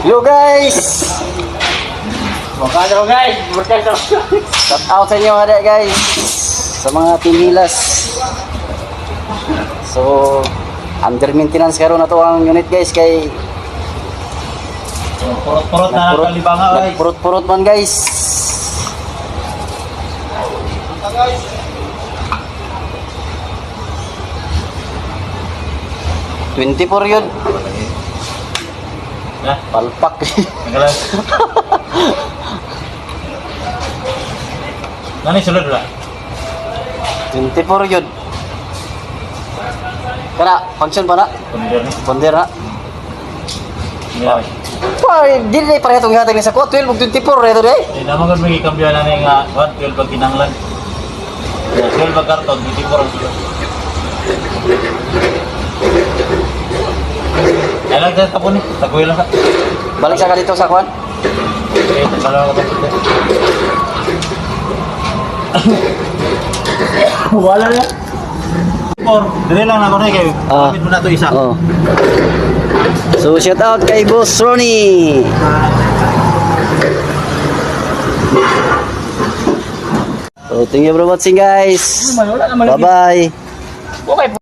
Hello guys! Makano guys, berkata. Shout out sa inyo ada guys sa mga tinilas. So under maintenance karon na to ang unit guys kay Purot-purot na nakalibanga guys. purot-purot man guys. Guys. 24 yun. Ya, Palpak. nagalan. Nani sulod lah. 24 yun. Kana, function pa na? Kemudian ni. Ponder na. Ya. Wah, di na pareha itong hatag ni sa ko. 12 ug 24 reto day. Naman kan bagi kambiyan na nga 12 pag kinanglan. Ya, 12 pag karton, 24 ang sila. Alam ka tapon ni, tagoy lang sa. Balik sa ka dito sa kwan. Okay, tagalaw ka tapon. Wala na. Dire lang na ko na kayo. Kapit mo na to isa. Oh. So shout out kay Boss Ronnie. So thank you for watching guys. Wala naman. Bye bye. Okay.